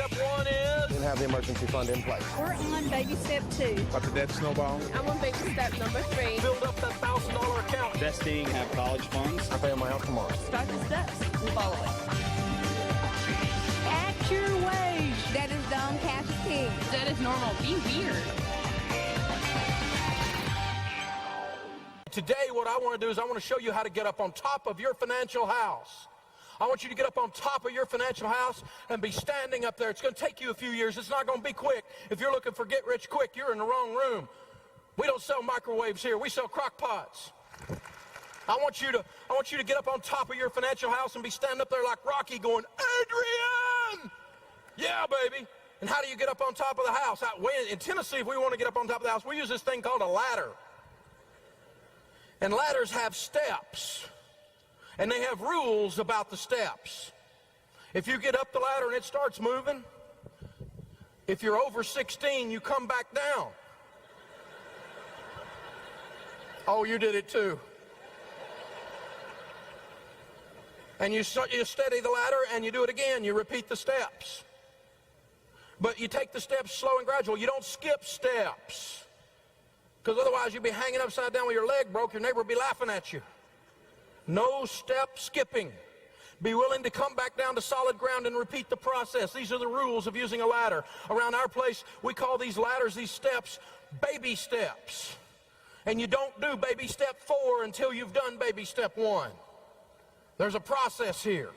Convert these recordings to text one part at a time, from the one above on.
step one is... And have the emergency fund in place. We're on baby step 2. Watch the debt snowball. I'm on baby step number 3. Build up that $1,000 account. Investing, have college funds. I'm paying my house tomorrow. Start the steps and follow it. Act your wage. That is dumb, cash is king. That is normal. Be weird. Today, what I want to do is I want to show you how to get up on top of your financial house. I want you to get up on top of your financial house and be standing up there. It's going to take you a few years. It's not going to be quick. If you're looking for get rich quick, you're in the wrong room. We don't sell microwaves here. We sell crock pots. I want you to get up on top of your financial house and be standing up there like Rocky going, Adrian! Yeah, baby. And how do you get up on top of the house? In Tennessee, if we want to get up on top of the house, we use this thing called a ladder. And ladders have steps. And they have rules about the steps. If you get up the ladder and it starts moving, if you're over 16, you come back down. Oh, you did it too. And you steady the ladder and you do it again. You repeat the steps. But you take the steps slow and gradual. You don't skip steps. Because otherwise you'd be hanging upside down with your leg broke. Your neighbor would be laughing at you. No step skipping. Be willing to come back down to solid ground and repeat the process. These are the rules of using a ladder. Around our place, we call these ladders, these steps, baby steps. And you don't do baby step 4 until you've done baby step 1. There's a process here.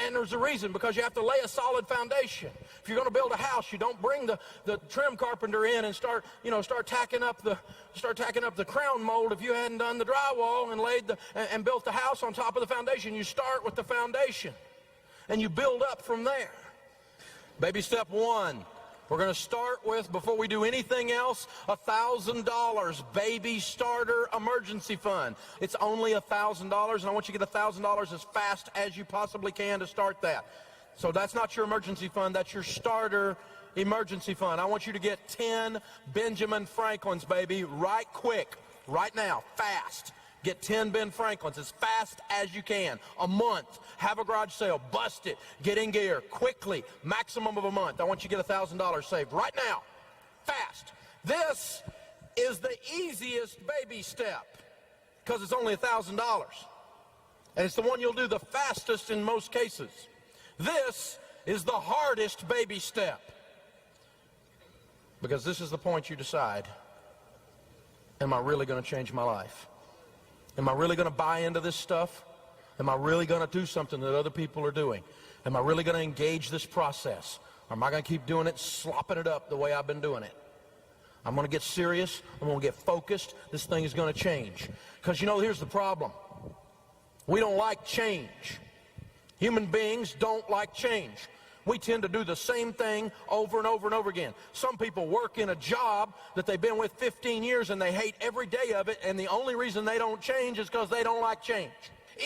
And there's a reason, because you have to lay a solid foundation. If you're going to build a house, you don't bring the trim carpenter in and start tacking up the crown mold if you hadn't done the drywall and built the house on top of the foundation. You start with the foundation and you build up from there. Baby step 1. We're going to start with, before we do anything else, $1,000 baby starter emergency fund. It's only $1,000, and I want you to get $1,000 as fast as you possibly can to start that. So that's not your emergency fund, that's your starter emergency fund. I want you to get 10 Benjamin Franklins, baby, right quick, right now, fast. Get 10 Ben Franklins as fast as you can. A month. Have a garage sale. Bust it. Get in gear. Quickly. Maximum of a month. I want you to get $1,000 saved right now. Fast. This is the easiest baby step because it's only $1,000. And it's the one you'll do the fastest in most cases. This is the hardest baby step because this is the point you decide, am I really going to change my life? Am I really going to buy into this stuff? Am I really going to do something that other people are doing? Am I really going to engage this process? Or am I going to keep doing it, slopping it up the way I've been doing it? I'm going to get serious. I'm going to get focused. This thing is going to change. Because, here's the problem. We don't like change. Human beings don't like change. We tend to do the same thing over and over and over again. Some people work in a job that they've been with 15 years and they hate every day of it, and the only reason they don't change is because they don't like change.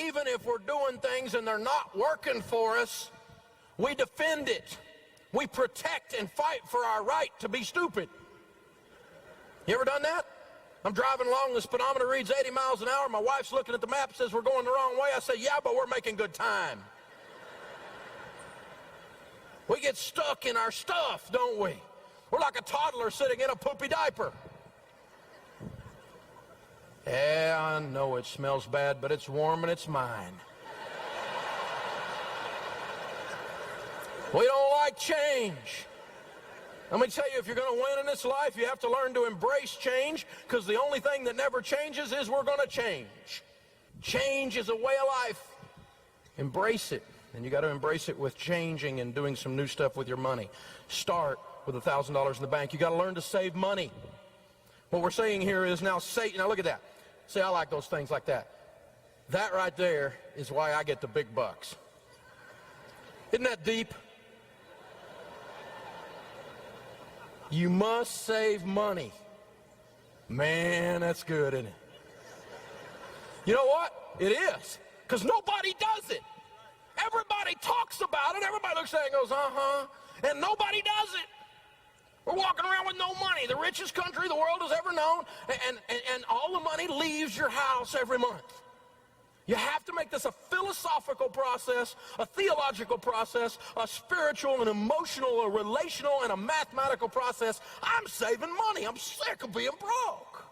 Even if we're doing things and they're not working for us, we defend it. We protect and fight for our right to be stupid. You ever done that? I'm driving along, the speedometer reads 80 miles an hour, my wife's looking at the map, says we're going the wrong way. I say, yeah, but we're making good time. We get stuck in our stuff, don't we? We're like a toddler sitting in a poopy diaper. Yeah, I know it smells bad, but it's warm and it's mine. We don't like change. Let me tell you, if you're going to win in this life, you have to learn to embrace change, because the only thing that never changes is we're going to change. Change is a way of life. Embrace it. And you got to embrace it with changing and doing some new stuff with your money. Start with $1,000 in the bank. You got to learn to save money. What we're saying here is now look at that. See, I like those things like that. That right there is why I get the big bucks. Isn't that deep? You must save money. Man, that's good, isn't it? You know what? It is. Because nobody does it. Everybody talks about it. Everybody looks at it and goes, uh-huh. And nobody does it. We're walking around with no money. The richest country the world has ever known. And all the money leaves your house every month. You have to make this a philosophical process, a theological process, a spiritual and emotional, a relational and a mathematical process. I'm saving money. I'm sick of being broke.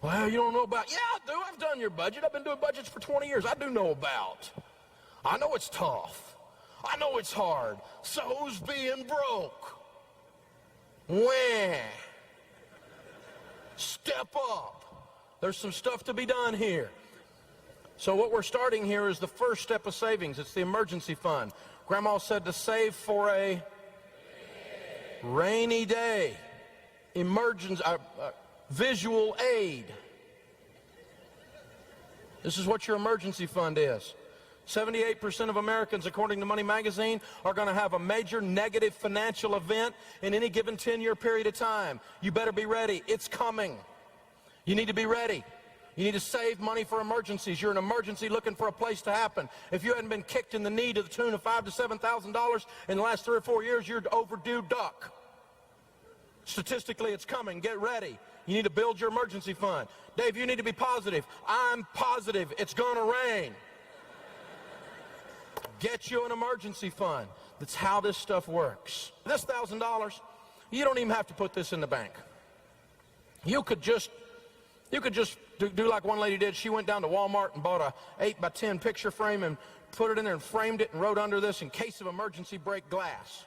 Well, you don't know about, yeah, I do. I've done your budget. I've been doing budgets for 20 years. I do know about. I know it's tough. I know it's hard. So's being broke. Wah. Step up. There's some stuff to be done here. So what we're starting here is the first step of savings. It's the emergency fund. Grandma said to save for a rainy day. Emergency, visual aid. This is what your emergency fund is. 78% of Americans, according to Money Magazine, are going to have a major negative financial event in any given 10-year period of time. You better be ready. It's coming. You need to be ready. You need to save money for emergencies. You're an emergency looking for a place to happen. If you hadn't been kicked in the knee to the tune of $5,000 to $7,000 in the last 3 or 4 years, you're overdue duck. Statistically, it's coming. Get ready. You need to build your emergency fund. Dave, you need to be positive. I'm positive. It's going to rain. Get you an emergency fund. That's how this stuff works. This $1,000, you don't even have to put this in the bank. You could just do like one lady did. She went down to Walmart and bought a 8x10 picture frame and put it in there and framed it and wrote under this, in case of emergency, break glass.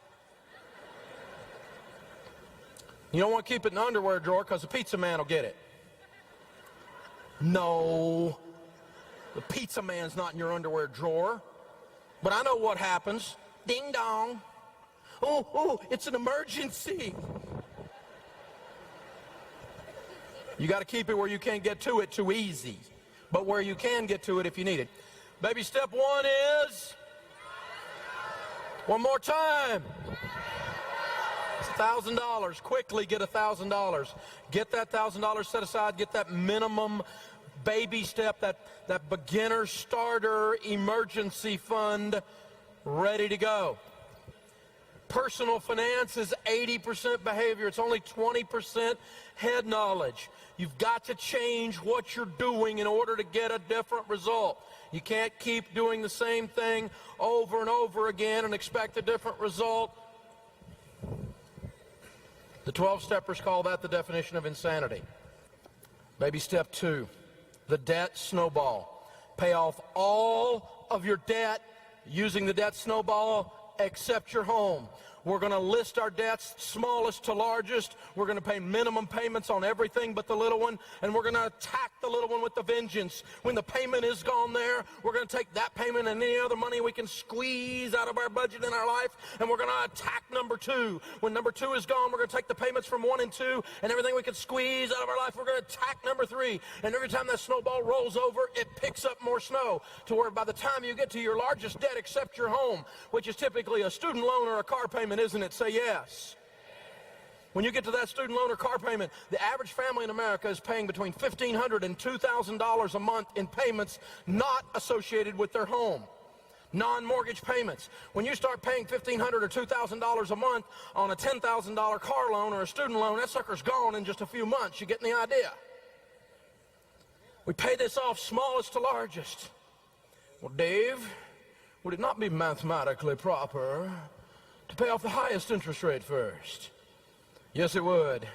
You don't want to keep it in the underwear drawer because the pizza man will get it. No, the pizza man's not in your underwear drawer. But I know what happens. Ding dong. Oh, it's an emergency. You got to keep it where you can't get to it too easy, but where you can get to it if you need it. Baby step one is, one more time, it's $1,000. Quickly get $1,000. Get that $1,000 set aside. Get that minimum baby step, that beginner starter emergency fund ready to go. Personal finance is 80% behavior. It's only 20% head knowledge. You've got to change what you're doing in order to get a different result. You can't keep doing the same thing over and over again and expect a different result. The 12-steppers call that the definition of insanity. Baby step 2, the debt snowball. Pay off all of your debt using the debt snowball except your home. We're going to list our debts smallest to largest. We're going to pay minimum payments on everything but the little one, and we're going to attack the little one with the vengeance. When the payment is gone there, we're going to take that payment and any other money we can squeeze out of our budget in our life, and we're going to attack number 2. When number 2 is gone, we're going to take the payments from 1 and 2 and everything we can squeeze out of our life, we're going to attack number 3. And every time that snowball rolls over, it picks up more snow to where by the time you get to your largest debt except your home, which is typically a student loan or a car payment, isn't it? Say yes. When you get to that student loan or car payment, the average family in America is paying between $1,500 and $2,000 a month in payments not associated with their home. Non-mortgage payments. When you start paying $1,500 or $2,000 a month on a $10,000 car loan or a student loan, that sucker's gone in just a few months. You getting the idea? We pay this off smallest to largest. Well, Dave, would it not be mathematically proper to pay off the highest interest rate first? Yes, it would.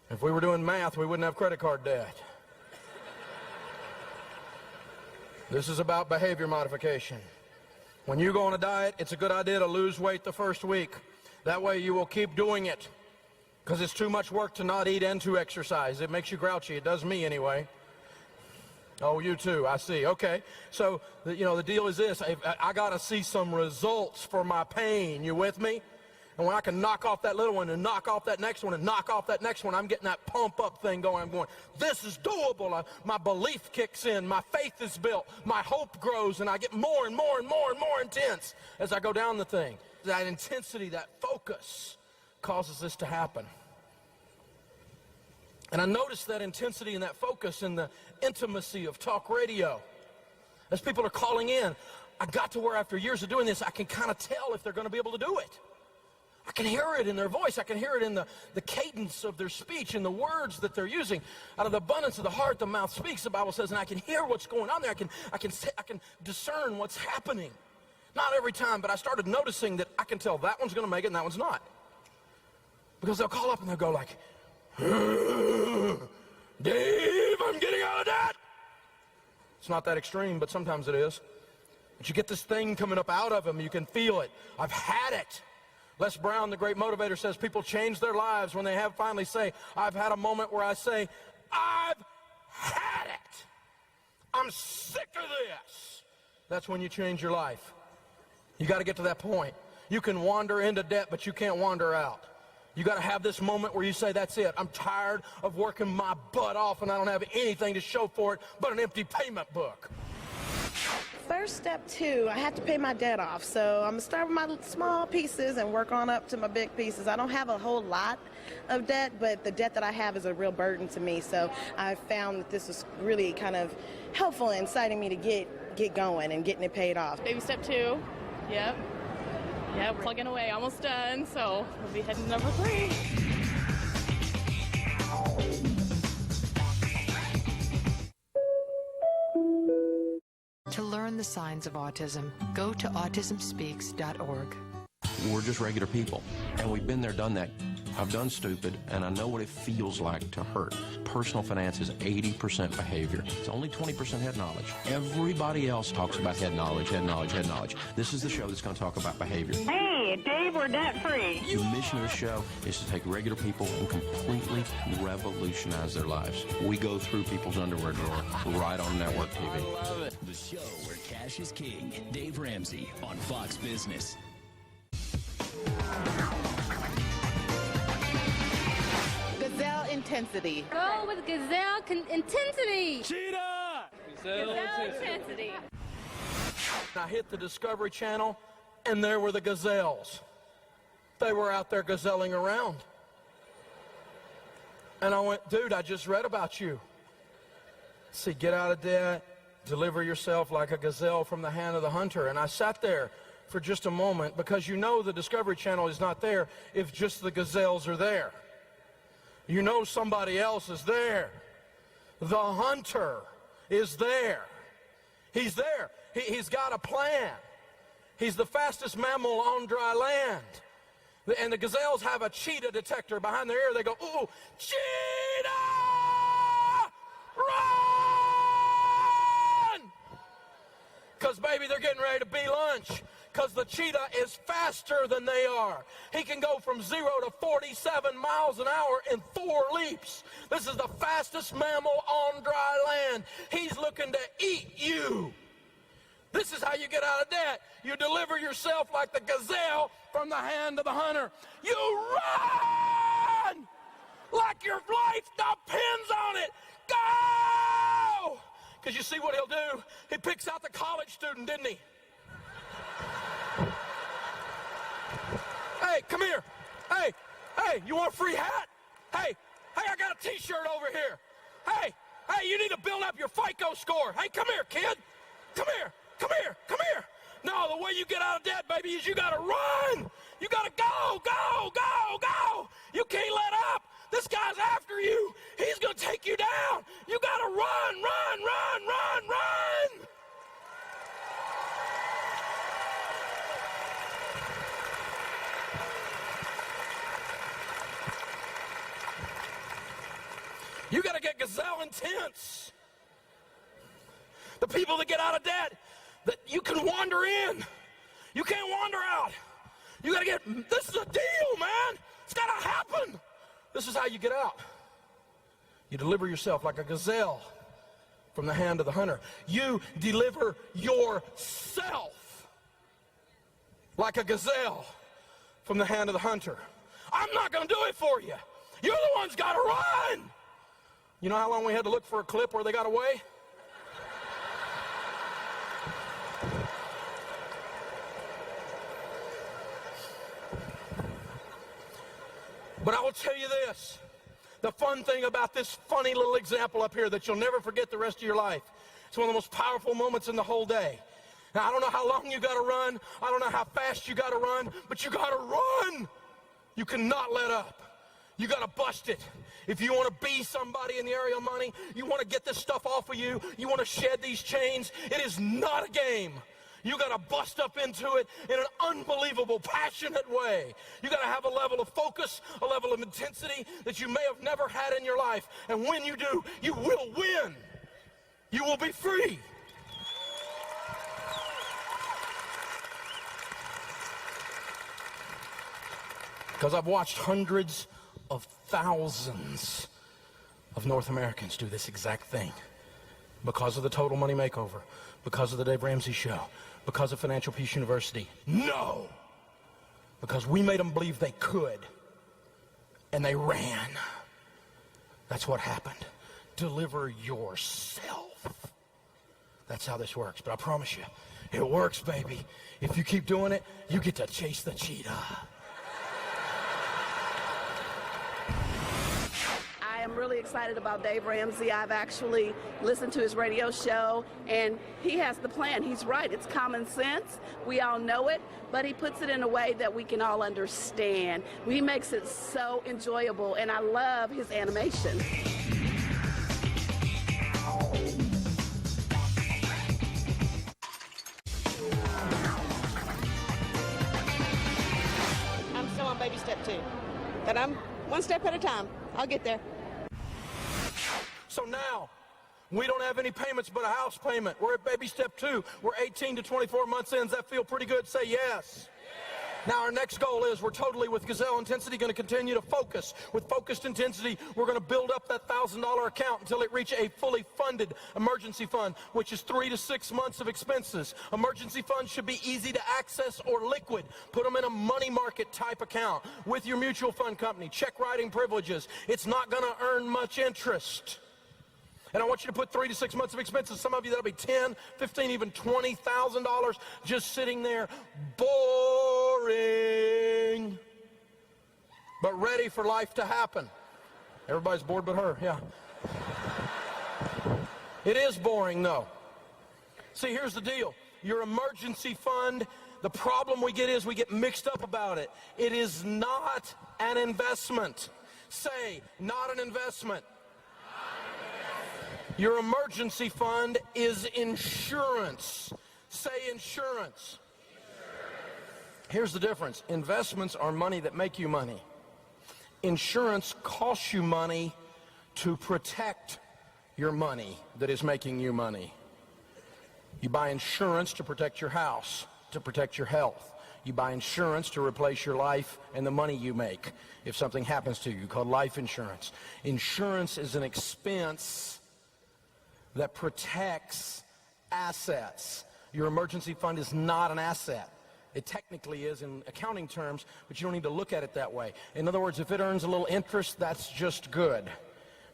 If we were doing math, we wouldn't have credit card debt. This is about behavior modification. When you go on a diet, it's a good idea to lose weight the first week. That way you will keep doing it, because it's too much work to not eat and to exercise. It makes you grouchy. It does me anyway. Oh, you too, I see. Okay, so, the deal is this. I got to see some results for my pain. You with me? And when I can knock off that little one and knock off that next one and knock off that next one, I'm getting that pump-up thing going. I'm going, this is doable. My belief kicks in. My faith is built. My hope grows, and I get more and more and more and more intense as I go down the thing. That intensity, that focus causes this to happen. And I noticed that intensity and that focus in the intimacy of talk radio. As people are calling in, I got to where after years of doing this, I can kind of tell if they're going to be able to do it. I can hear it in their voice. I can hear it in the cadence of their speech, in the words that they're using. Out of the abundance of the heart, the mouth speaks, the Bible says, and I can hear what's going on there. I can discern what's happening. Not every time, but I started noticing that I can tell that one's going to make it and that one's not. Because they'll call up and they'll go like, Dave, I'm getting out of debt. It's not that extreme, but sometimes it is. But you get this thing coming up out of them. You can feel it. I've had it. Les Brown, the great motivator, says people change their lives when they have finally say, I've had a moment where I say, I've had it. I'm sick of this. That's when you change your life. You got to get to that point. You can wander into debt, but you can't wander out. You got to have this moment where you say, that's it. I'm tired of working my butt off and I don't have anything to show for it but an empty payment book. First step 2, I have to pay my debt off. So I'm going to start with my small pieces and work on up to my big pieces. I don't have a whole lot of debt, but the debt that I have is a real burden to me. So I found that this was really kind of helpful in inciting me to get going and getting it paid off. Baby step 2. Yep. Yeah, plugging away, almost done. So we'll be heading to number 3. To learn the signs of autism, go to autismspeaks.org. We're just regular people, and we've been there, done that. I've done stupid, and I know what it feels like to hurt. Personal finance is 80% behavior. It's only 20% head knowledge. Everybody else talks about head knowledge, head knowledge, head knowledge. This is the show that's going to talk about behavior. Hey, Dave, we're debt-free. The mission of the show is to take regular people and completely revolutionize their lives. We go through people's underwear drawer right on network TV. I love it. The show where cash is king. Dave Ramsey on Fox Business. Gazelle intensity. Go with gazelle intensity. Cheetah! Gazelle intensity. I hit the Discovery Channel, and there were the gazelles. They were out there gazelling around. And I went, dude, I just read about you. See, get out of debt, deliver yourself like a gazelle from the hand of the hunter. And I sat there for just a moment, because you know the Discovery Channel is not there if just the gazelles are there. You know somebody else is there. The hunter is there. He's there. He's got a plan. He's the fastest mammal on dry land. And the gazelles have a cheetah detector behind their ear. They go, ooh, cheetah! Run! Because, baby, they're getting ready to be lunch. Because the cheetah is faster than they are. He can go from 0 to 47 miles an hour in 4 leaps. This is the fastest mammal on dry land. He's looking to eat you. This is how you get out of debt. You deliver yourself like the gazelle from the hand of the hunter. You run like your life depends on it. Go! Because you see what he'll do? He picks out the college student, didn't he? Hey, come here. Hey, you want a free hat? Hey, I got a t-shirt over here. Hey, you need to build up your FICO score. Hey, come here, kid. Come here. No, the way you get out of debt, baby, is you got to run. You got to go. You can't let up. This guy's after you. He's going to take you down. You got to run. You got to get gazelle intense. The people that get out of debt, that you can wander in. You can't wander out. You got to get, this is a deal, man. It's got to happen. This is how you get out. You deliver yourself like a gazelle from the hand of the hunter. You deliver yourself like a gazelle from the hand of the hunter. I'm not going to do it for you. You're the one's got to run. You know how long we had to look for a clip where they got away? But I will tell you this, the fun thing about this funny little example up here that you'll never forget the rest of your life, it's one of the most powerful moments in the whole day. Now, I don't know how long you got to run, I don't know how fast you got to run, but you got to run. You cannot let up. You got to bust it. If you want to be somebody in the area of money, you want to get this stuff off of you, you want to shed these chains, it is not a game. You got to bust up into it in an unbelievable, passionate way. You got to have a level of focus, a level of intensity that you may have never had in your life. And when you do, you will win. You will be free. Because I've watched hundreds of thousands of North Americans do this exact thing. Because of the Total Money Makeover, because of the Dave Ramsey Show, because of Financial Peace University. No! Because we made them believe they could, and they ran. That's what happened. Deliver yourself. That's how this works. But I promise you, it works, baby. If you keep doing it, you get to chase the cheetah. I'm really excited about Dave Ramsey. I've actually listened to his radio show, and he has the plan. He's right. It's common sense. We all know it, but he puts it in a way that we can all understand. He makes it so enjoyable, and I love his animation. I'm still on baby step 2, but I'm one step at a time. I'll get there. So now, we don't have any payments but a house payment. We're at baby step 2. We're 18 to 24 months in. Does that feel pretty good? Say yes. Now our next goal is we're totally, with Gazelle Intensity, going to continue to focus. With focused intensity, we're going to build up that $1,000 account until it reaches a fully funded emergency fund, which is 3 to 6 months of expenses. Emergency funds should be easy to access or liquid. Put them in a money market type account with your mutual fund company. Check writing privileges. It's not going to earn much interest. And I want you to put 3 to 6 months of expenses. Some of you, that'll be $10, $15, even $20,000 just sitting there, boring, but ready for life to happen. Everybody's bored but her, yeah. It is boring, though. See, here's the deal. Your emergency fund, the problem we get is we get mixed up about it. It is not an investment. Say, not an investment. Your emergency fund is insurance. Say insurance. Here's the difference. Investments are money that make you money. Insurance costs you money to protect your money that is making you money. You buy insurance to protect your house, to protect your health. You buy insurance to replace your life and the money you make if something happens to you, called life insurance. Insurance is an expense that protects assets. Your emergency fund is not an asset. It technically is in accounting terms, but you don't need to look at it that way. In other words, if it earns a little interest, that's just good.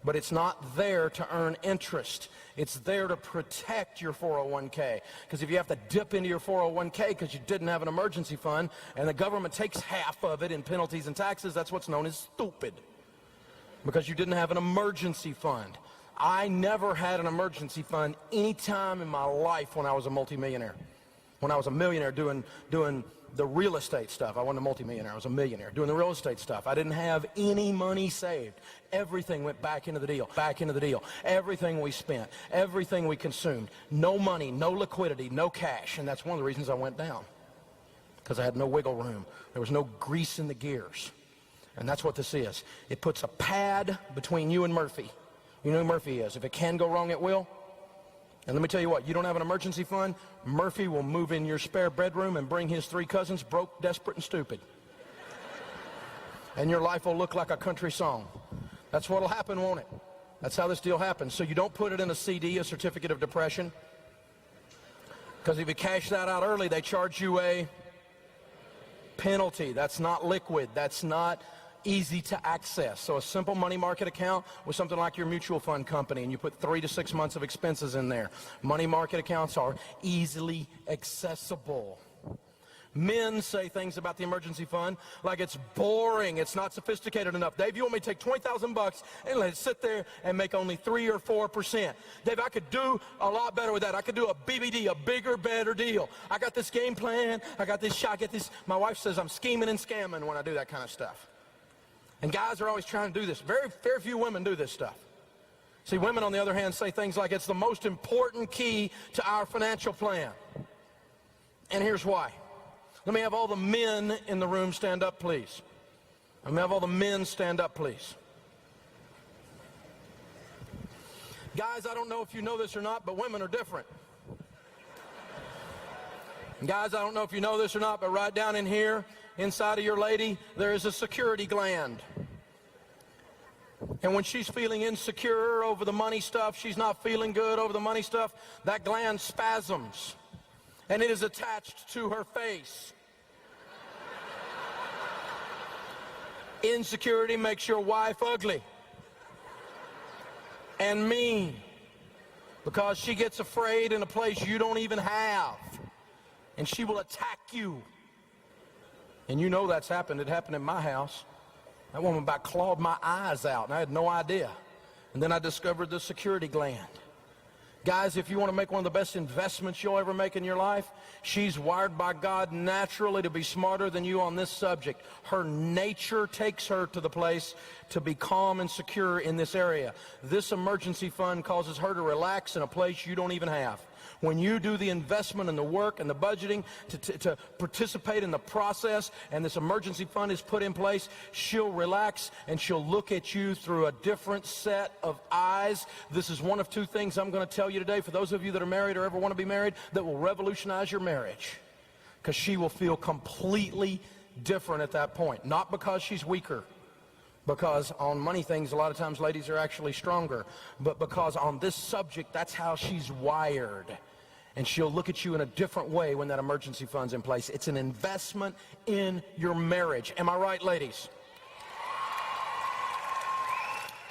But it's not there to earn interest. It's there to protect your 401k. Because if you have to dip into your 401k because you didn't have an emergency fund, and the government takes half of it in penalties and taxes, that's what's known as stupid. Because you didn't have an emergency fund. I never had an emergency fund any time in my life when I was a multimillionaire. When I was a millionaire doing the real estate stuff. I wasn't a multimillionaire, I was a millionaire doing the real estate stuff. I didn't have any money saved. Everything went back into the deal, Everything we spent, everything we consumed. No money, no liquidity, no cash. And that's one of the reasons I went down. Because I had no wiggle room. There was no grease in the gears. And that's what this is. It puts a pad between you and Murphy. You know who Murphy is. If it can go wrong, it will. And let me tell you what, you don't have an emergency fund, Murphy will move in your spare bedroom and bring his 3 cousins, broke, desperate, and stupid. And your life will look like a country song. That's what'll happen, won't it? That's how this deal happens. So you don't put it in a CD, a certificate of depression. Because if you cash that out early, they charge you a penalty. That's not liquid. That's not easy to access. So a simple money market account with something like your mutual fund company, and you put 3 to 6 months of expenses in there. Money market accounts are easily accessible. Men say things about the emergency fund like it's boring, it's not sophisticated enough. Dave, you want me to take $20,000 and let it sit there and make only 3 or 4%? Dave, I could do a lot better with that. I could do a BBD, a bigger, better deal. I got this game plan, I got this shot, I get this. My wife says I'm scheming and scamming when I do that kind of stuff. And guys are always trying to do this. Very few women do this stuff. See, women, on the other hand, say things like it's the most important key to our financial plan. And here's why. Let me have all the men in the room stand up, please. Let me have all the men stand up, please. Guys, I don't know if you know this or not, but women are different. Guys, I don't know if you know this or not, but right down in here, inside of your lady, there is a security gland. And when she's feeling insecure over the money stuff, she's not feeling good over the money stuff, that gland spasms. And it is attached to her face. Insecurity makes your wife ugly and mean because she gets afraid in a place you don't even have. And she will attack you. And you know that's happened. It happened in my house. That woman about clawed my eyes out, and I had no idea. And then I discovered the security gland. Guys, if you want to make one of the best investments you'll ever make in your life, she's wired by God naturally to be smarter than you on this subject. Her nature takes her to the place to be calm and secure in this area. This emergency fund causes her to relax in a place you don't even have. When you do the investment and the work and the budgeting to participate in the process and this emergency fund is put in place, she'll relax and she'll look at you through a different set of eyes. This is one of two things I'm going to tell you today for those of you that are married or ever want to be married that will revolutionize your marriage, because she will feel completely different at that point. Not because she's weaker, because on money things a lot of times ladies are actually stronger, but because on this subject that's how she's wired. And she'll look at you in a different way when that emergency fund's in place. It's an investment in your marriage. Am I right, ladies?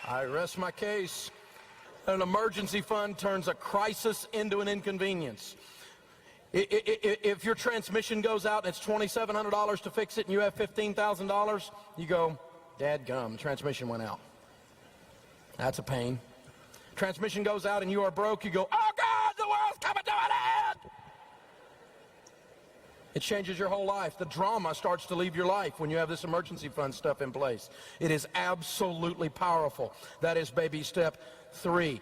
I rest my case. An emergency fund turns a crisis into an inconvenience. If your transmission goes out and it's $2,700 to fix it and you have $15,000, you go, dadgum, the transmission went out. That's a pain. Transmission goes out and you are broke, you go, oh God, the world's coming to an end. It changes your whole life. The drama starts to leave your life when you have this emergency fund stuff in place. It is absolutely powerful. That is baby step 3.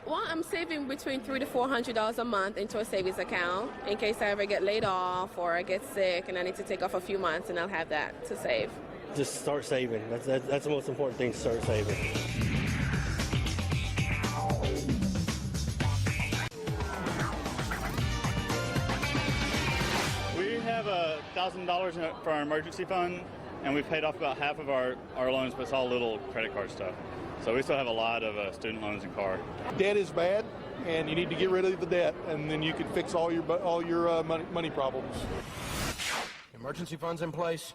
Well, I'm saving between $300 to $400 a month into a savings account in case I ever get laid off or I get sick and I need to take off a few months, and I'll have that to save. Just start saving. That's the most important thing, start saving. We have $1,000 for our emergency fund, and we've paid off about half of our loans, but it's all little credit card stuff. So we still have a lot of student loans and car. Debt is bad, and you need to get rid of the debt, and then you can fix all your money problems. Emergency funds in place.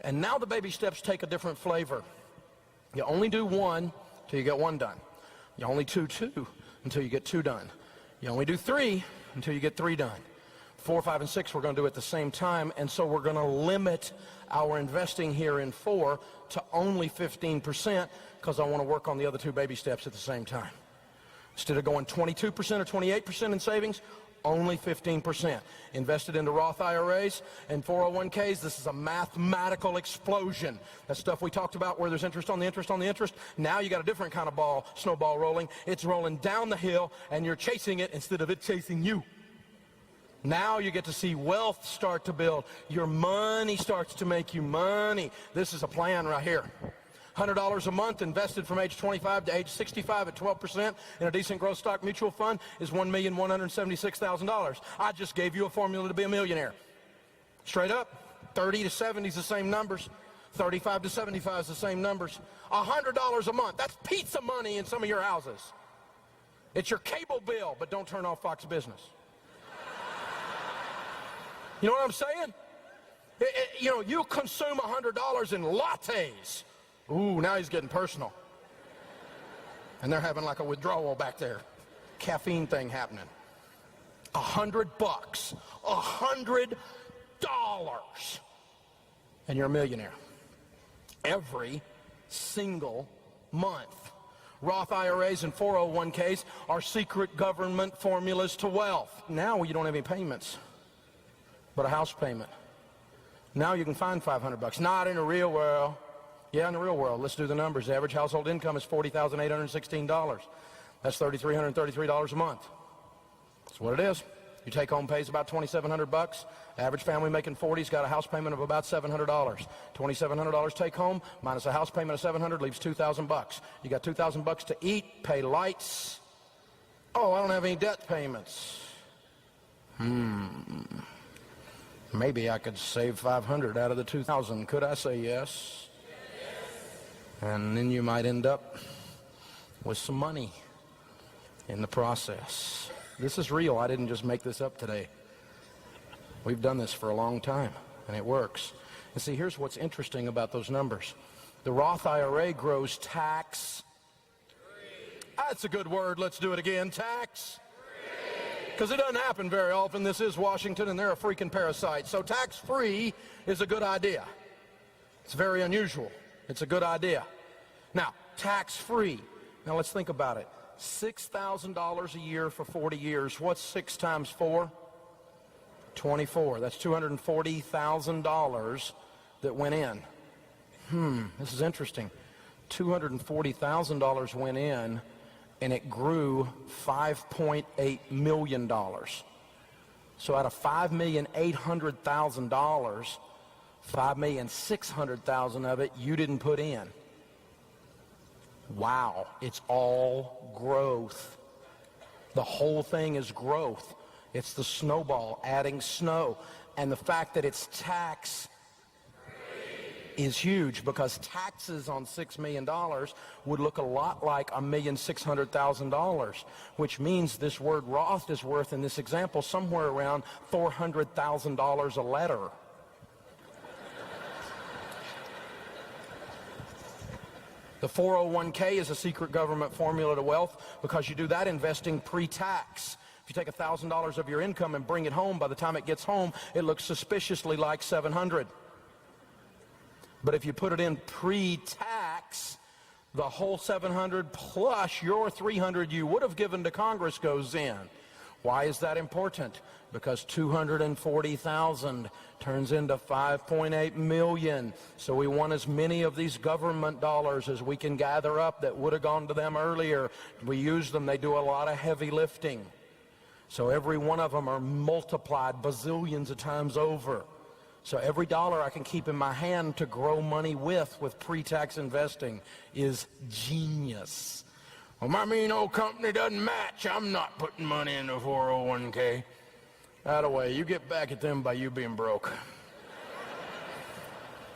And now the baby steps take a different flavor. You only do one until you get one done. You only do two until you get two done. You only do 3 until you get 3 done. 4, 5, and 6 we're going to do at the same time, and so we're going to limit our investing here in 4 to only 15% because I want to work on the other 2 baby steps at the same time. Instead of going 22% or 28% in savings, only 15%. Invested into Roth IRAs and 401ks, this is a mathematical explosion. That stuff we talked about where there's interest on the interest on the interest. Now you got a different kind of snowball rolling. It's rolling down the hill and you're chasing it instead of it chasing you. Now you get to see wealth start to build. Your money starts to make you money. This is a plan right here. $100 a month invested from age 25 to age 65 at 12% in a decent growth stock mutual fund is $1,176,000. I just gave you a formula to be a millionaire. Straight up, 30 to 70 is the same numbers. 35 to 75 is the same numbers. $100 a month, that's pizza money in some of your houses. It's your cable bill, but don't turn off Fox Business. You know what I'm saying? You consume $100 in lattes. Ooh, now he's getting personal. And they're having like a withdrawal back there. Caffeine thing happening. $100. $100. And you're a millionaire. Every single month. Roth IRAs and 401ks are secret government formulas to wealth. Now you don't have any payments, but a house payment. Now you can find $500. Not in the real world. Yeah, in the real world. Let's do the numbers. The average household income is $40,816. That's $3,333 a month. That's what it is. Your take-home pay is about $2,700. Average family making 40's got a house payment of about $700. $2,700 take-home minus a house payment of $700 leaves $2,000. You got $2,000 to eat, pay lights. Oh, I don't have any debt payments. Maybe I could save $500 out of the $2,000. Could I say yes? And then you might end up with some money in the process. This is real. I didn't just make this up today. We've done this for a long time, and it works. And see, here's what's interesting about those numbers. The Roth IRA grows tax. That's a good word. Let's do it again. Tax. Because it doesn't happen very often. This is Washington, and they're a freaking parasite. So tax-free is a good idea. It's very unusual. It's a good idea. Now, tax-free. Now, let's think about it. $6,000 a year for 40 years. What's 6 times 4? 24. That's $240,000 that went in. This is interesting. $240,000 went in, and it grew $5.8 million. So out of $5,800,000, $5,600,000 of it you didn't put in. Wow, it's all growth. The whole thing is growth. It's the snowball adding snow. And the fact that it's tax is huge, because taxes on $6 million would look a lot like $1,600,000, which means this word Roth is worth, in this example, somewhere around $400,000 a letter. The 401k is a secret government formula to wealth, because you do that investing pre-tax. If you take $1,000 of your income and bring it home, by the time it gets home, it looks suspiciously like $700. But if you put it in pre-tax, the whole $700 plus your $300 you would have given to Congress goes in. Why is that important? Because $240,000 turns into $5.8 million. So we want as many of these government dollars as we can gather up that would have gone to them earlier. We use them. They do a lot of heavy lifting. So every one of them are multiplied bazillions of times over. So every dollar I can keep in my hand to grow money with pre-tax investing is genius. Well, my mean old company doesn't match. I'm not putting money in the 401k. Out of the way, you get back at them by you being broke.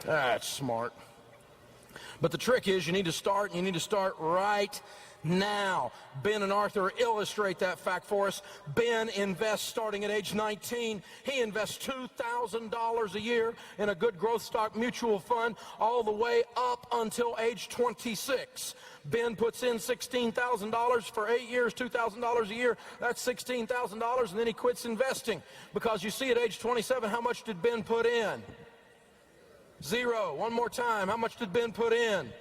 That's smart. But the trick is you need to start, and you need to start right now. Ben and Arthur illustrate that fact for us. Ben invests starting at age 19. He invests $2,000 a year in a good growth stock mutual fund all the way up until age 26. Ben puts in $16,000 for 8 years, $2,000 a year. That's $16,000, and then he quits investing. Because you see, at age 27, how much did Ben put in? Zero. One more time. How much did Ben put in?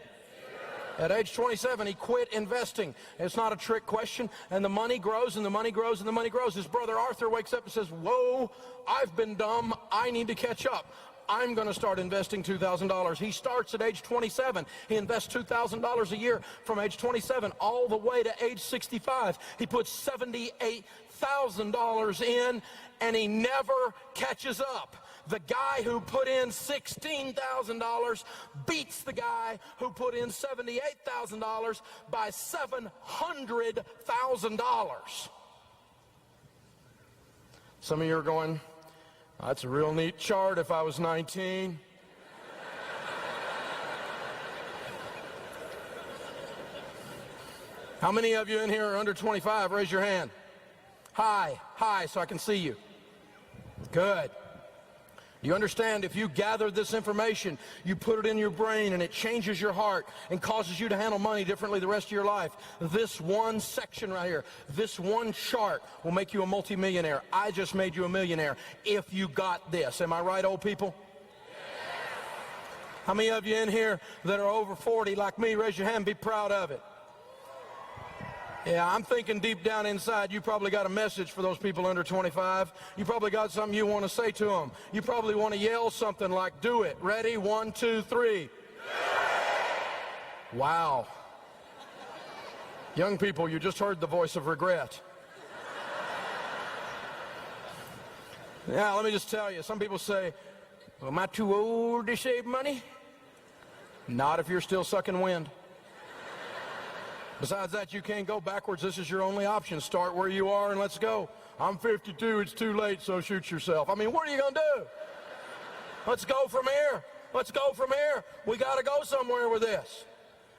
At age 27, he quit investing. It's not a trick question. And the money grows, and the money grows, and the money grows. His brother Arthur wakes up and says, whoa, I've been dumb. I need to catch up. I'm going to start investing $2,000. He starts at age 27. He invests $2,000 a year from age 27 all the way to age 65. He puts $78,000 in, and he never catches up. The guy who put in $16,000 beats the guy who put in $78,000 by $700,000. Some of you are going, that's a real neat chart if I was 19. How many of you in here are under 25? Raise your hand. Hi, so I can see you. Good. Do you understand, if you gather this information, you put it in your brain, and it changes your heart and causes you to handle money differently the rest of your life? This one section right here, this one chart will make you a multimillionaire. I just made you a millionaire if you got this. Am I right, old people? Yes. How many of you in here that are over 40 like me, raise your hand and be proud of it? Yeah, I'm thinking deep down inside, you probably got a message for those people under 25. You probably got something you want to say to them. You probably want to yell something like, do it. Ready? 1, 2, 3. Wow. Young people, you just heard the voice of regret. Yeah, let me just tell you, some people say, well, am I too old to save money? Not if you're still sucking wind. Besides that, you can't go backwards. This is your only option. Start where you are and let's go. I'm 52, it's too late, so shoot yourself. I mean, what are you going to do? Let's go from here. Let's go from here. We got to go somewhere with this.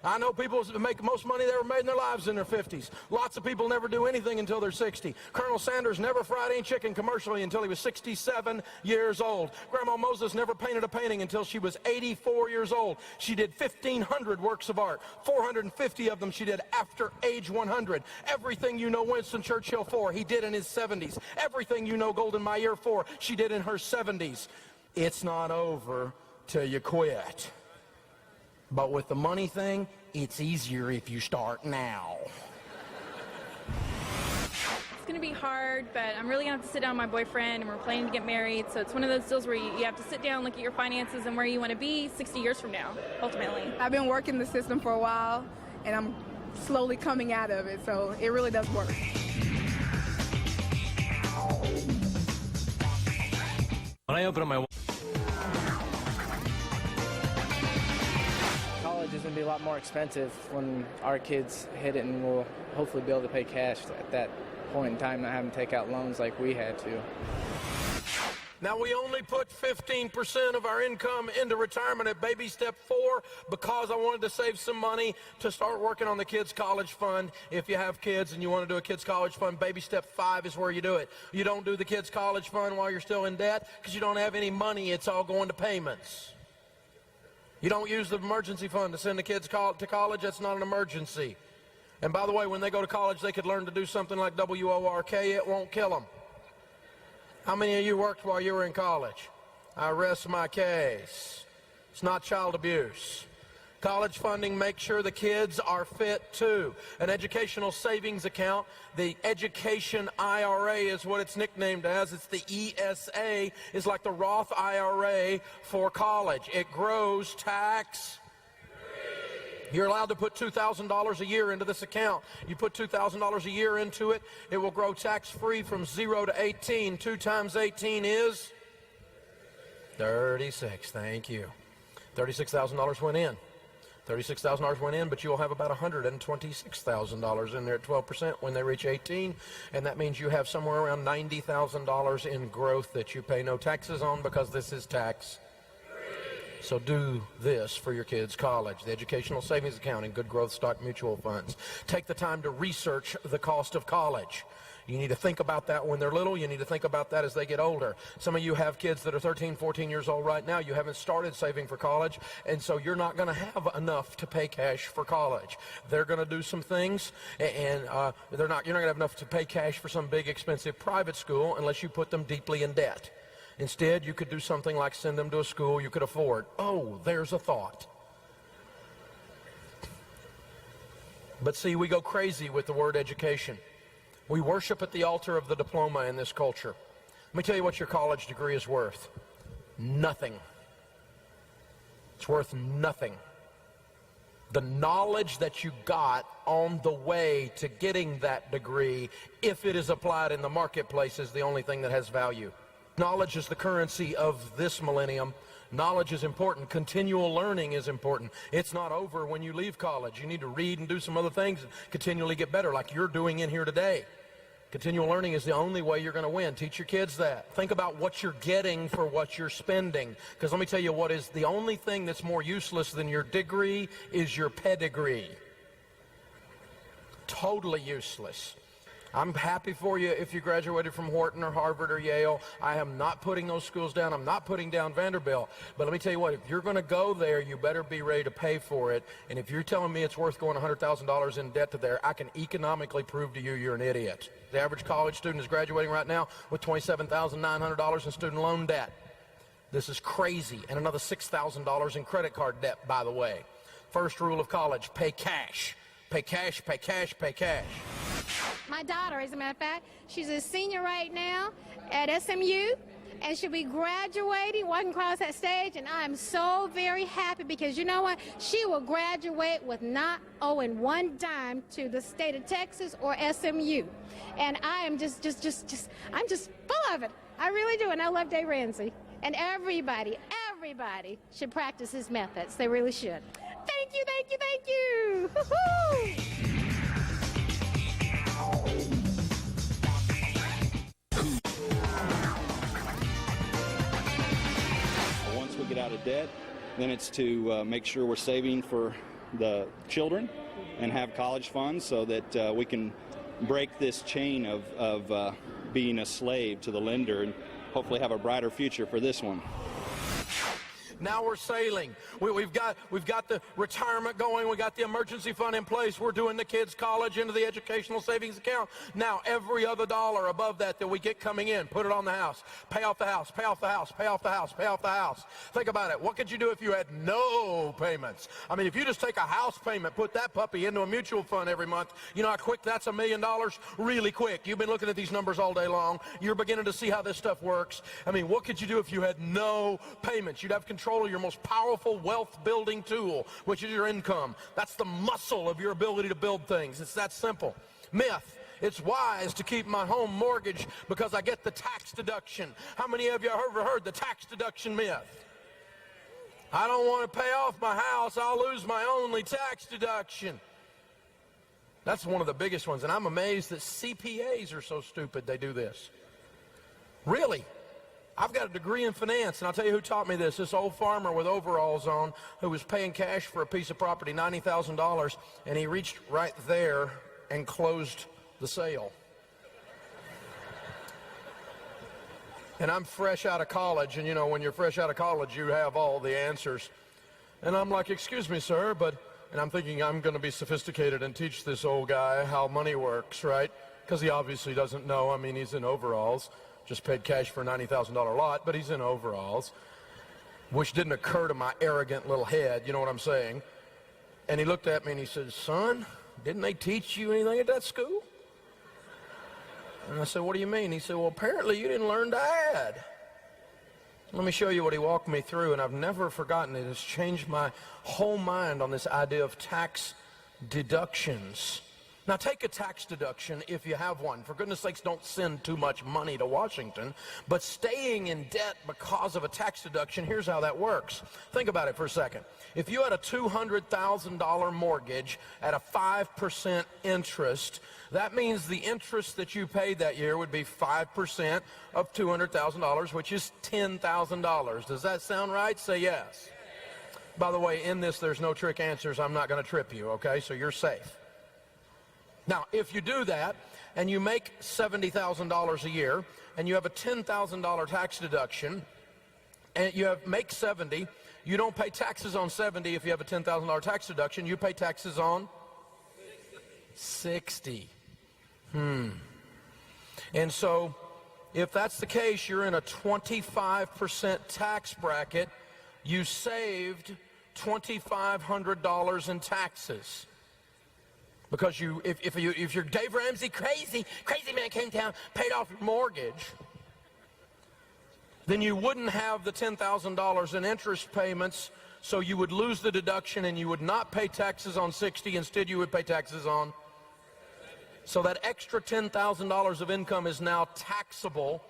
I know people make the most money they ever made in their lives in their 50s. Lots of people never do anything until they're 60. Colonel Sanders never fried any chicken commercially until he was 67 years old. Grandma Moses never painted a painting until she was 84 years old. She did 1,500 works of art. 450 of them she did after age 100. Everything you know Winston Churchill for, he did in his 70s. Everything you know Golden Meir for, she did in her 70s. It's not over till you quit. But with the money thing, it's easier if you start now. It's going to be hard, but I'm really going to have to sit down with my boyfriend, and we're planning to get married. So it's one of those deals where you have to sit down, look at your finances, and where you want to be 60 years from now, ultimately. I've been working the system for a while, and I'm slowly coming out of it, so it really does work. When I open up my college is going to be a lot more expensive when our kids hit it, and we'll hopefully be able to pay cash at that point in time, not having to take out loans like we had to. Now, we only put 15% of our income into retirement at baby step 4 because I wanted to save some money to start working on the kids' college fund. If you have kids and you want to do a kids' college fund, baby step 5 is where you do it. You don't do the kids' college fund while you're still in debt because you don't have any money. It's all going to payments. You don't use the emergency fund to send the kids to college. That's not an emergency. And by the way, when they go to college, they could learn to do something like WORK. It won't kill them. How many of you worked while you were in college? I rest my case. It's not child abuse. College funding makes sure the kids are fit too. An educational savings account, the Education IRA is what it's nicknamed as. It's the ESA, is like the Roth IRA for college. It grows tax. You're allowed to put $2,000 a year into this account. You put $2,000 a year into it, it will grow tax-free from 0 to 18. 2 times 18 is 36. Thank you. $36,000 went in. $36,000 went in, but you'll have about $126,000 in there at 12% when they reach 18, and that means you have somewhere around $90,000 in growth that you pay no taxes on because this is tax. So do this for your kids' college, the educational savings account and good growth stock mutual funds. Take the time to research the cost of college. You need to think about that when they're little. You need to think about that as they get older. Some of you have kids that are 13, 14 years old right now. You haven't started saving for college, and so you're not going to have enough to pay cash for college. They're going to do some things, and you're not going to have enough to pay cash for some big, expensive private school unless you put them deeply in debt. Instead, you could do something like send them to a school you could afford. Oh, there's a thought. But see, we go crazy with the word education. We worship at the altar of the diploma in this culture. Let me tell you what your college degree is worth. Nothing. It's worth nothing. The knowledge that you got on the way to getting that degree, if it is applied in the marketplace, is the only thing that has value. Knowledge is the currency of this millennium. Knowledge is important. Continual learning is important. It's not over when you leave college. You need to read and do some other things and continually get better like you're doing in here today. Continual learning is the only way you're going to win. Teach your kids that. Think about what you're getting for what you're spending. Because let me tell you what is the only thing that's more useless than your degree is your pedigree. Totally useless. I'm happy for you if you graduated from Wharton or Harvard or Yale. I am not putting those schools down. I'm not putting down Vanderbilt. But let me tell you what, if you're going to go there, you better be ready to pay for it. And if you're telling me it's worth going $100,000 in debt to there, I can economically prove to you you're an idiot. The average college student is graduating right now with $27,900 in student loan debt. This is crazy. And another $6,000 in credit card debt, by the way. First rule of college, pay cash. Pay cash, pay cash, pay cash. My daughter, as a matter of fact, she's a senior right now at SMU, and she'll be graduating, walking across that stage, and I am so very happy because you know what? She will graduate with not owing one dime to the state of Texas or SMU. And I am I'm just full of it. I really do, and I love Dave Ramsey. And everybody should practice his methods. They really should. Thank you, thank you, thank you. Woo-hoo! Once we get out of debt, then it's to make sure we're saving for the children and have college funds so that we can break this chain of being a slave to the lender and hopefully have a brighter future for this one. Now we're sailing. We've got the retirement going. We got the emergency fund in place. We're doing the kids' college into the educational savings account. Now every other dollar above that we get coming in, put it on the house. Pay off the house, pay off the house, pay off the house, pay off the house. Think about it. What could you do if you had no payments? I mean, if you just take a house payment, put that puppy into a mutual fund every month, you know how quick that's $1 million? Really quick. You've been looking at these numbers all day long. You're beginning to see how this stuff works. I mean, what could you do if you had no payments? You'd have control of your most powerful wealth-building tool, which is your income. That's the muscle of your ability to build things. It's that simple. Myth. It's wise to keep my home mortgage because I get the tax deduction. How many of you have ever heard the tax deduction myth? I don't want to pay off my house. I'll lose my only tax deduction. That's one of the biggest ones, and I'm amazed that CPAs are so stupid they do this. Really? I've got a degree in finance, and I'll tell you who taught me this. This old farmer with overalls on who was paying cash for a piece of property, $90,000, and he reached right there and closed the sale. And I'm fresh out of college, and you know, when you're fresh out of college, you have all the answers. And I'm like, excuse me, sir, and I'm thinking I'm going to be sophisticated and teach this old guy how money works, right? Because he obviously doesn't know. I mean, he's in overalls. Just paid cash for a $90,000 lot, but he's in overalls, which didn't occur to my arrogant little head, you know what I'm saying? And he looked at me and he said, son, didn't they teach you anything at that school? And I said, what do you mean? He said, well, apparently you didn't learn to add. Let me show you what he walked me through, and I've never forgotten it. It's changed my whole mind on this idea of tax deductions. Now, take a tax deduction if you have one. For goodness sakes, don't send too much money to Washington. But staying in debt because of a tax deduction, here's how that works. Think about it for a second. If you had a $200,000 mortgage at a 5% interest, that means the interest that you paid that year would be 5% of $200,000, which is $10,000. Does that sound right? Say yes. By the way, in this, there's no trick answers. I'm not going to trip you, okay? So you're safe. Now, if you do that, and you make $70,000 a year, and you have a $10,000 tax deduction, and you make 70, you don't pay taxes on 70 if you have a $10,000 tax deduction. You pay taxes on 60. And so, if that's the case, you're in a 25% tax bracket. You saved $2,500 in taxes. Because if you're Dave Ramsey, crazy man came down, paid off your mortgage, then you wouldn't have the $10,000 in interest payments, so you would lose the deduction and you would not pay taxes on 60. Instead, you would pay taxes on. So that extra $10,000 of income is now taxable.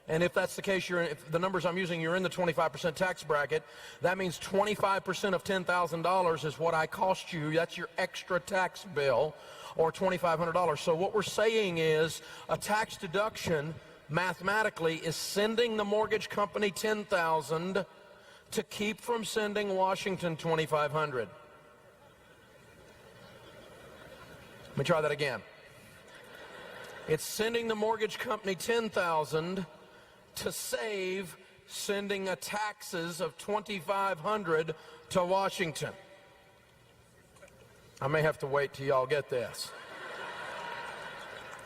And if that's the case, if the numbers I'm using, you're in the 25% tax bracket. That means 25% of $10,000 is what I cost you. That's your extra tax bill, or $2,500. So what we're saying is a tax deduction, mathematically, is sending the mortgage company $10,000 to keep from sending Washington $2,500. Let me try that again. It's sending the mortgage company $10,000 to save sending a taxes of $2,500 to Washington. I may have to wait till y'all get this.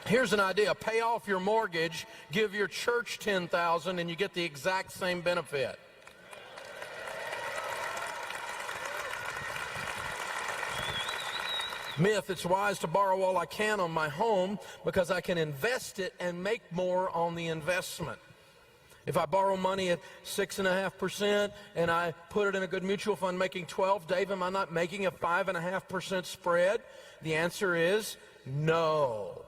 Here's an idea. Pay off your mortgage, give your church $10,000, and you get the exact same benefit. Myth, it's wise to borrow all I can on my home because I can invest it and make more on the investment. If I borrow money at 6.5% and I put it in a good mutual fund making 12, Dave, am I not making a 5.5% spread? The answer is no,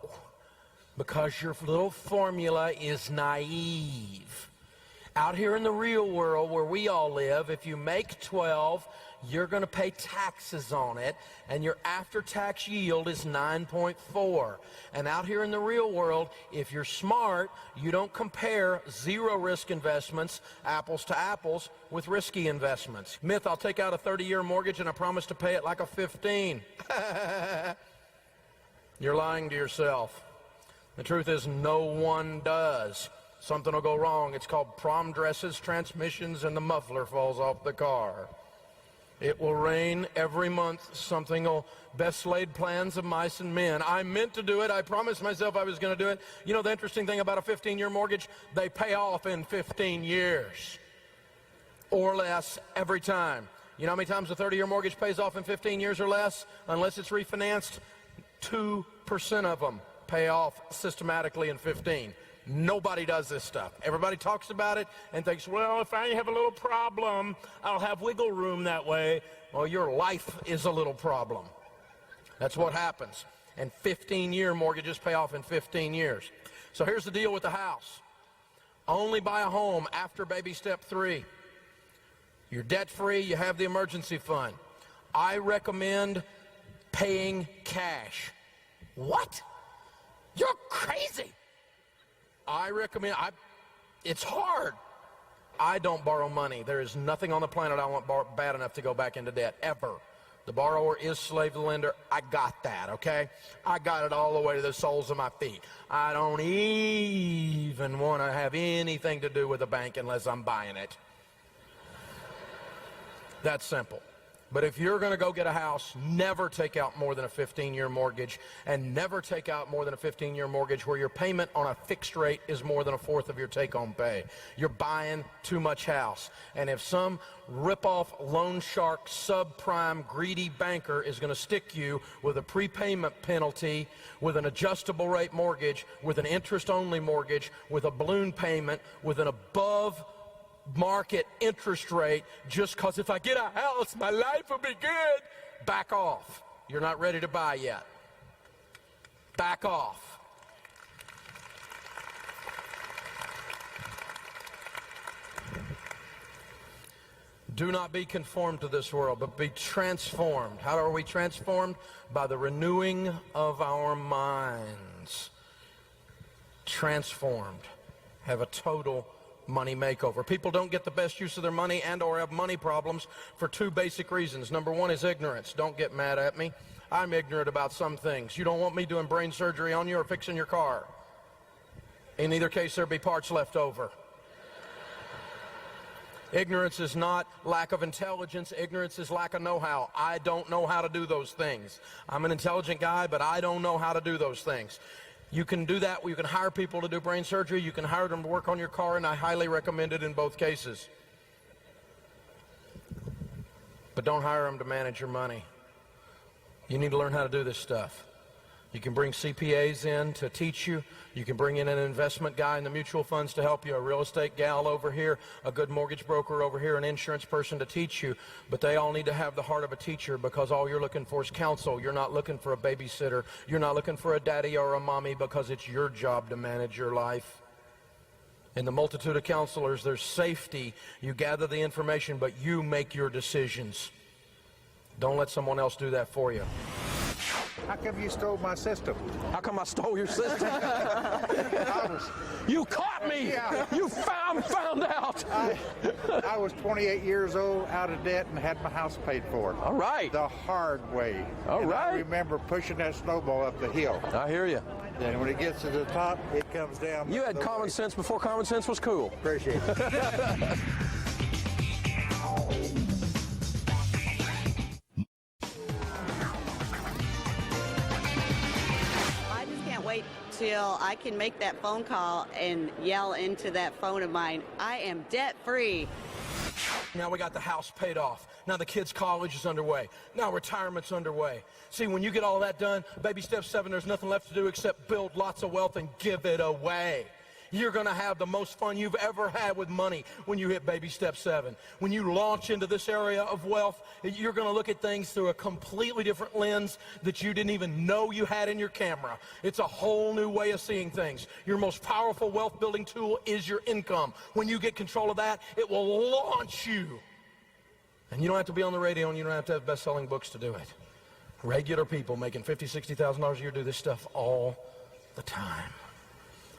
because your little formula is naive. Out here in the real world where we all live, if you make 12, you're going to pay taxes on it, and your after-tax yield is 9.4. And out here in the real world, if you're smart, you don't compare zero-risk investments, apples to apples, with risky investments. Myth, I'll take out a 30-year mortgage and I promise to pay it like a 15. You're lying to yourself. The truth is no one does. Something will go wrong. It's called prom dresses, transmissions, and the muffler falls off the car. It will rain every month. Something will best laid plans of mice and men. I meant to do it. I promised myself I was going to do it. You know the interesting thing about a 15-year mortgage? They pay off in 15 years or less every time. You know how many times a 30-year mortgage pays off in 15 years or less? Unless it's refinanced, 2% of them pay off systematically in 15. Nobody does this stuff. Everybody talks about it and thinks, well, if I have a little problem, I'll have wiggle room that way. Well, your life is a little problem. That's what happens. And 15-year mortgages pay off in 15 years. So here's the deal with the house. Only buy a home after baby step 3. You're debt-free. You have the emergency fund. I recommend paying cash. What? You're crazy. I recommend, it's hard. I don't borrow money. There is nothing on the planet I want bad enough to go back into debt, ever. The borrower is slave to the lender. I got that, okay? I got it all the way to the soles of my feet. I don't even want to have anything to do with a bank unless I'm buying it. That's simple. But if you're going to go get a house, never take out more than a 15-year mortgage, and never take out more than a 15-year mortgage where your payment on a fixed rate is more than a fourth of your take-home pay. You're buying too much house. And if some rip-off loan shark, subprime, greedy banker is going to stick you with a prepayment penalty, with an adjustable rate mortgage, with an interest-only mortgage, with a balloon payment, with an above market interest rate, just because if I get a house, my life will be good, back off. You're not ready to buy yet. Back off. Do not be conformed to this world, but be transformed. How are we transformed? By the renewing of our minds. Transformed. Have a total money makeover. People don't get the best use of their money and or have money problems for two basic reasons. Number one is ignorance. Don't get mad at me. I'm ignorant about some things. You don't want me doing brain surgery on you or fixing your car. In either case, there'll be parts left over. Ignorance is not lack of intelligence. Ignorance is lack of know-how. I don't know how to do those things. I'm an intelligent guy, but I don't know how to do those things. You can do that. You can hire people to do brain surgery. You can hire them to work on your car, and I highly recommend it in both cases. But don't hire them to manage your money. You need to learn how to do this stuff. You can bring CPAs in to teach you. You can bring in an investment guy in the mutual funds to help you, a real estate gal over here, a good mortgage broker over here, an insurance person to teach you. But they all need to have the heart of a teacher, because all you're looking for is counsel. You're not looking for a babysitter. You're not looking for a daddy or a mommy, because it's your job to manage your life. In the multitude of counselors, there's safety. You gather the information, but you make your decisions. Don't let someone else do that for you. How come you stole my system? How come I stole your system? You caught me! Yeah. You found out! I was 28 years old, out of debt, and had my house paid for. All right. The hard way. All and right. I remember pushing that snowball up the hill. I hear you. And when it gets to the top, it comes down. You had common sense before common sense was cool. Appreciate it. Till I can make that phone call and yell into that phone of mine, I am debt-free. Now we got the house paid off. Now the kids' college is underway. Now retirement's underway. See, when you get all that done, baby step 7, there's nothing left to do except build lots of wealth and give it away. You're going to have the most fun you've ever had with money when you hit baby step 7. When you launch into this area of wealth, you're going to look at things through a completely different lens that you didn't even know you had in your camera. It's a whole new way of seeing things. Your most powerful wealth building tool is your income. When you get control of that, it will launch you. And you don't have to be on the radio, and you don't have to have best-selling books to do it. Regular people making $50,000, $60,000 a year do this stuff all the time.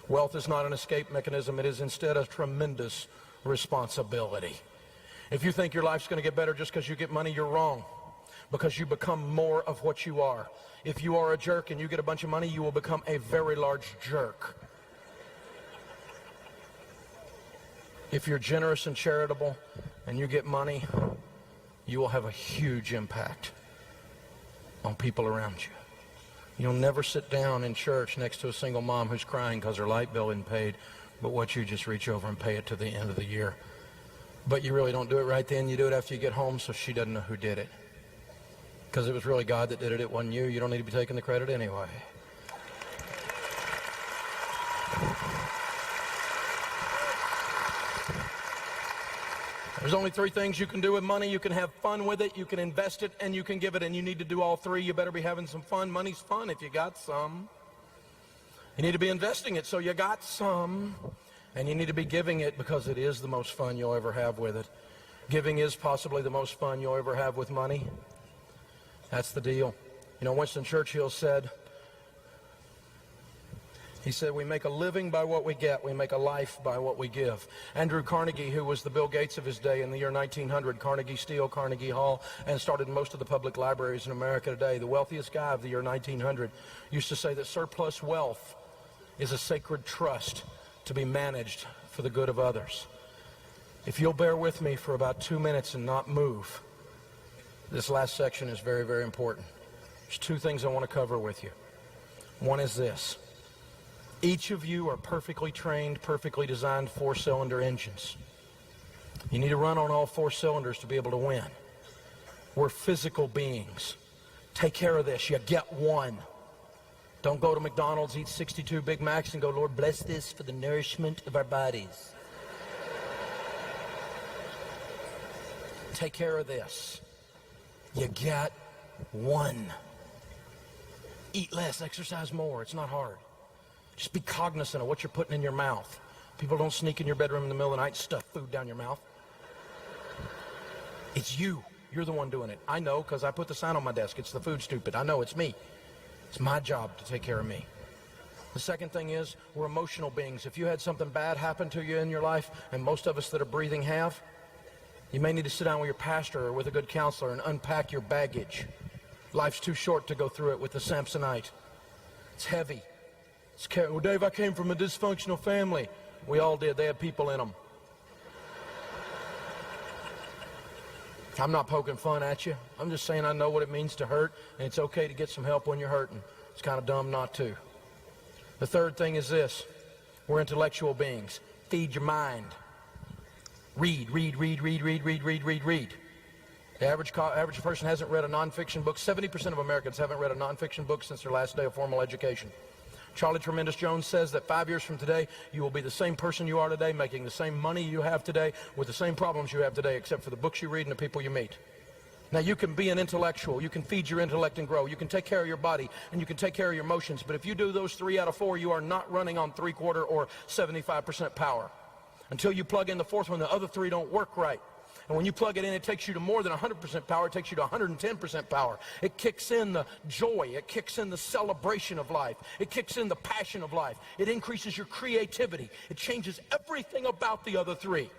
Wealth is not an escape mechanism. It is instead a tremendous responsibility. If you think your life's going to get better just because you get money, you're wrong. Because you become more of what you are. If you are a jerk and you get a bunch of money, you will become a very large jerk. If you're generous and charitable and you get money, you will have a huge impact on people around you. You'll never sit down in church next to a single mom who's crying because her light bill isn't paid, but what you just reach over and pay it to the end of the year. But you really don't do it right then. You do it after you get home so she doesn't know who did it. Because it was really God that did it. It wasn't you. You don't need to be taking the credit anyway. There's only 3 things you can do with money. You can have fun with it, you can invest it, and you can give it, and you need to do all 3. You better be having some fun. Money's fun if you got some. You need to be investing it so you got some. And you need to be giving it because it is the most fun you'll ever have with it. Giving is possibly the most fun you'll ever have with money. That's the deal. You know, Winston Churchill said, we make a living by what we get. We make a life by what we give. Andrew Carnegie, who was the Bill Gates of his day in the year 1900, Carnegie Steel, Carnegie Hall, and started most of the public libraries in America today, the wealthiest guy of the year 1900, used to say that surplus wealth is a sacred trust to be managed for the good of others. If you'll bear with me for about 2 minutes and not move, this last section is very, very important. There's 2 things I want to cover with you. One is this. Each of you are perfectly trained, perfectly designed 4-cylinder engines. You need to run on all 4 cylinders to be able to win. We're physical beings. Take care of this. You get one. Don't go to McDonald's, eat 62 Big Macs, and go, Lord, bless this for the nourishment of our bodies. Take care of this. You get one. Eat less, exercise more. It's not hard. Just be cognizant of what you're putting in your mouth. People don't sneak in your bedroom in the middle of the night and stuff food down your mouth. It's you. You're the one doing it. I know because I put the sign on my desk. It's the food stupid. I know it's me. It's my job to take care of me. The second thing is we're emotional beings. If you had something bad happen to you in your life, and most of us that are breathing have, you may need to sit down with your pastor or with a good counselor and unpack your baggage. Life's too short to go through it with the Samsonite. It's heavy. Well, Dave, I came from a dysfunctional family. We all did. They had people in them. I'm not poking fun at you. I'm just saying I know what it means to hurt, and it's okay to get some help when you're hurting. It's kind of dumb not to. The third thing is this. We're intellectual beings. Feed your mind. Read, read, read, read, read, read, read, read, read. The average person hasn't read a nonfiction book. 70% of Americans haven't read a nonfiction book since their last day of formal education. Charlie Tremendous Jones says that 5 years from today, you will be the same person you are today, making the same money you have today, with the same problems you have today, except for the books you read and the people you meet. Now, you can be an intellectual. You can feed your intellect and grow. You can take care of your body, and you can take care of your emotions. But if you do those 3 out of 4, you are not running on 3/4 or 75% power. Until you plug in the 4th one, the other 3 don't work right. And when you plug it in, it takes you to more than 100% power. It takes you to 110% power. It kicks in the joy. It kicks in the celebration of life. It kicks in the passion of life. It increases your creativity. It changes everything about the other 3.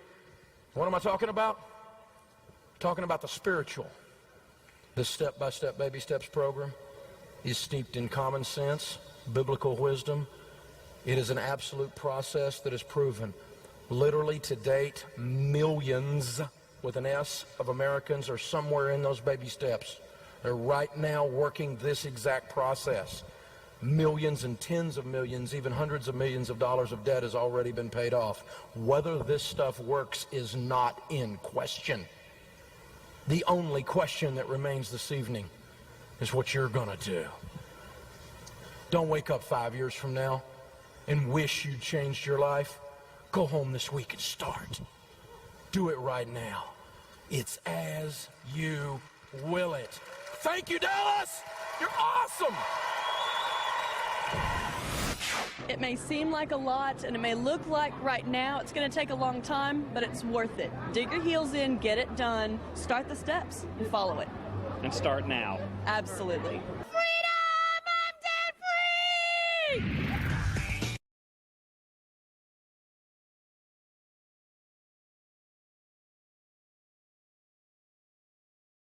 What am I talking about? I'm talking about the spiritual. This step-by-step baby steps program is steeped in common sense, biblical wisdom. It is an absolute process that is proven. Literally to date, millions with an S of Americans are somewhere in those baby steps. They're right now working this exact process. Millions and tens of millions, even hundreds of millions of dollars of debt has already been paid off. Whether this stuff works is not in question. The only question that remains this evening is what you're going to do. Don't wake up 5 years from now and wish you changed your life, go home this week and start. Do it right now. It's as you will it. Thank you, Dallas! You're awesome! It may seem like a lot, and it may look like right now it's going to take a long time, but it's worth it. Dig your heels in, get it done, start the steps, and follow it. And start now. Absolutely.